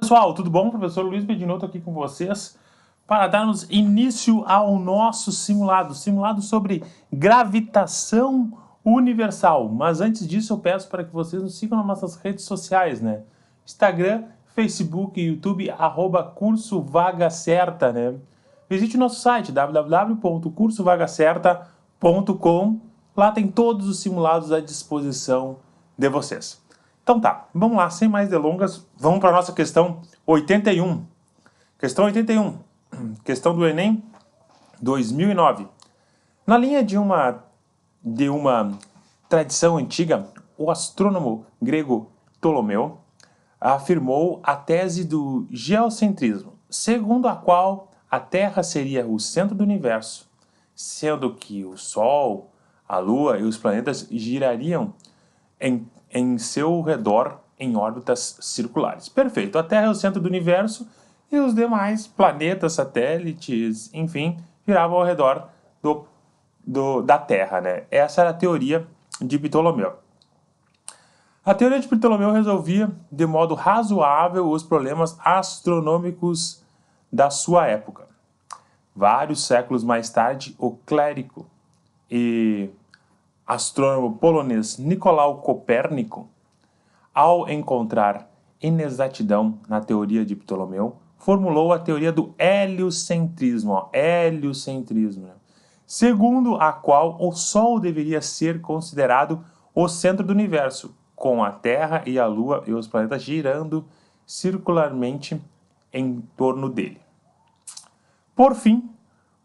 Pessoal, tudo bom? Professor Luiz Bedinotto aqui com vocês para darmos início ao nosso simulado sobre gravitação universal. Mas antes disso eu peço para que vocês nos sigam nas nossas redes sociais, né? Instagram, Facebook e YouTube, @curso Vaga Certa, né? Visite o nosso site www.cursovagacerta.com. Lá tem todos os simulados à disposição de vocês. Então tá, vamos lá, sem mais delongas, vamos para a nossa questão 81. Questão 81, questão do Enem 2009. Na linha de uma tradição antiga, o astrônomo grego Ptolomeu afirmou a tese do geocentrismo, segundo a qual a Terra seria o centro do universo, sendo que o Sol, a Lua e os planetas girariam em seu redor em órbitas circulares. Perfeito, a Terra é o centro do universo e os demais planetas, satélites, enfim, giravam ao redor da Terra, né? Essa era a teoria de Ptolomeu. A teoria de Ptolomeu resolvia de modo razoável os problemas astronômicos da sua época. Vários séculos mais tarde, o clérigo e astrônomo polonês Nicolau Copérnico, ao encontrar inexatidão na teoria de Ptolomeu, formulou a teoria do heliocentrismo, segundo a qual o Sol deveria ser considerado o centro do universo, com a Terra e a Lua e os planetas girando circularmente em torno dele. Por fim,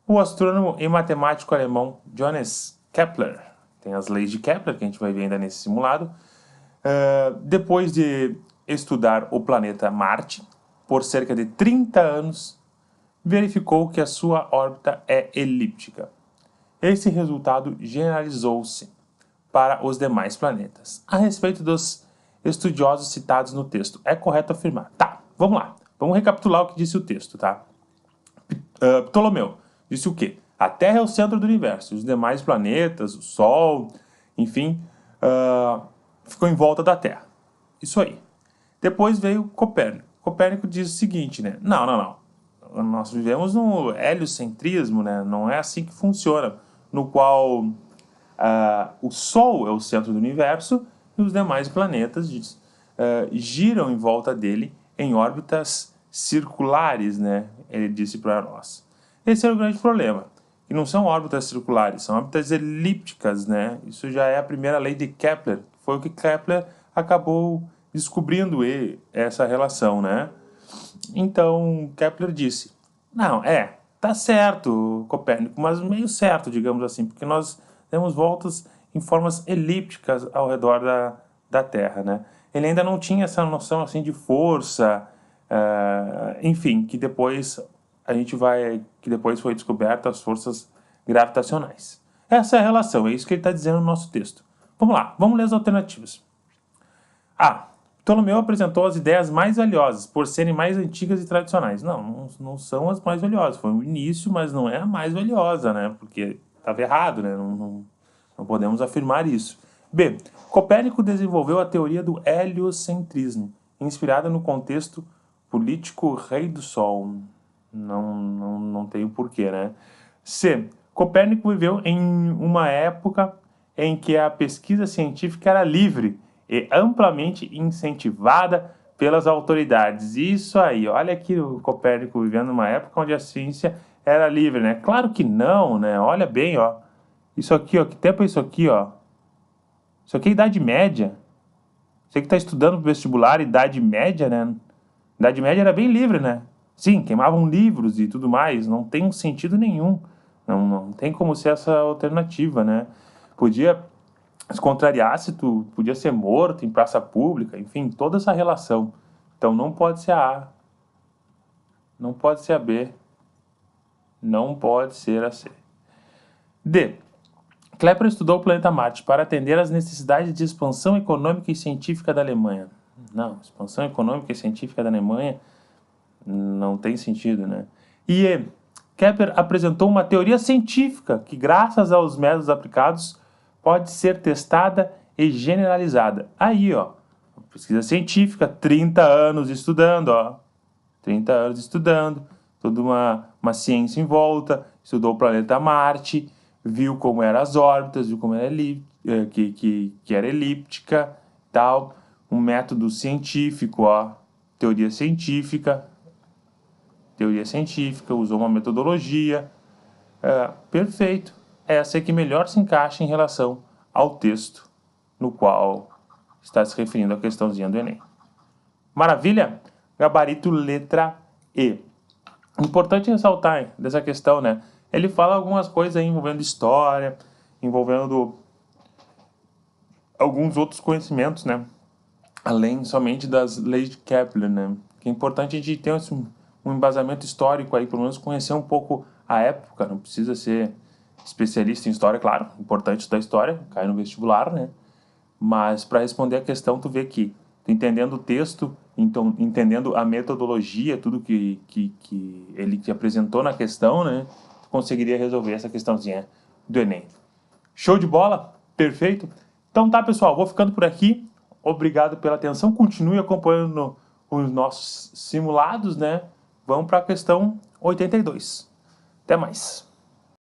o astrônomo e matemático alemão Johannes Kepler, tem as leis de Kepler, que a gente vai ver ainda nesse simulado, depois de estudar o planeta Marte por cerca de 30 anos, verificou que a sua órbita é elíptica. Esse resultado generalizou-se para os demais planetas. A respeito dos estudiosos citados no texto, é correto afirmar. Tá, vamos lá. Vamos recapitular o que disse o texto, tá? Ptolomeu disse o quê? A Terra é o centro do universo. Os demais planetas, o Sol, enfim, ficou em volta da Terra. Isso aí. Depois veio Copérnico. Copérnico diz o seguinte, né? Não. Nós vivemos no heliocentrismo, né? Não é assim que funciona. No qual o Sol é o centro do universo e os demais planetas giram em volta dele em órbitas circulares, né? Ele disse para nós. Esse é o grande problema. E não são órbitas circulares, são órbitas elípticas, né? Isso já é a primeira lei de Kepler. Foi o que Kepler acabou descobrindo essa relação, né? Então, Kepler disse, não, tá certo, Copérnico, mas meio certo, digamos assim, porque nós temos voltas em formas elípticas ao redor da Terra, né? Ele ainda não tinha essa noção, assim, de força, enfim, que depois foi descoberta as forças gravitacionais. Essa é a relação, é isso que ele está dizendo no nosso texto. Vamos lá, vamos ler as alternativas. Ptolomeu apresentou as ideias mais valiosas, por serem mais antigas e tradicionais. Não são as mais valiosas, foi o início, mas não é a mais valiosa, né? Porque estava errado, né? Não podemos afirmar isso. B. Copérnico desenvolveu a teoria do heliocentrismo, inspirada no contexto político rei do Sol. Não tem o porquê, né? C. Copérnico viveu em uma época em que a pesquisa científica era livre e amplamente incentivada pelas autoridades. Isso aí, olha aqui o Copérnico vivendo numa época onde a ciência era livre, né? Claro que não, né? Olha bem, ó. Isso aqui, ó, que tempo é isso aqui, ó? Isso aqui é Idade Média. Você que está estudando para vestibular, Idade Média, né? Idade Média era bem livre, né? Sim, queimavam livros e tudo mais, não tem sentido nenhum. Não tem como ser essa alternativa, né? Podia, se contrariasse, tu podia ser morto em praça pública, enfim, toda essa relação. Então não pode ser a A, não pode ser a B, não pode ser a C. D. Kepler estudou o planeta Marte para atender às necessidades de expansão econômica e científica da Alemanha. Não, expansão econômica e científica da Alemanha não tem sentido, né? E Kepler apresentou uma teoria científica que, graças aos métodos aplicados, pode ser testada e generalizada. Aí, ó, pesquisa científica, 30 anos estudando, ó. 30 anos estudando, toda uma ciência em volta, estudou o planeta Marte, viu como eram as órbitas, viu como era que era elíptica, tal, um método científico, ó, teoria científica, usou uma metodologia, perfeito. Essa é que melhor se encaixa em relação ao texto no qual está se referindo à questãozinha do Enem. Maravilha? Gabarito letra E. Importante ressaltar dessa questão, né? Ele fala algumas coisas aí envolvendo história, envolvendo alguns outros conhecimentos, né? Além somente das leis de Kepler, né? Que é importante a gente ter um embasamento histórico aí, pelo menos conhecer um pouco a época. Não precisa ser especialista em história, claro. Importante estudar história, cai no vestibular, né? Mas para responder a questão, tu vê que entendendo o texto, então, entendendo a metodologia, tudo que ele te apresentou na questão, né? Tu conseguiria resolver essa questãozinha do Enem. Show de bola? Perfeito? Então tá, pessoal, vou ficando por aqui. Obrigado pela atenção. Continue acompanhando os nossos simulados, né? Vamos para a questão 82. Até mais.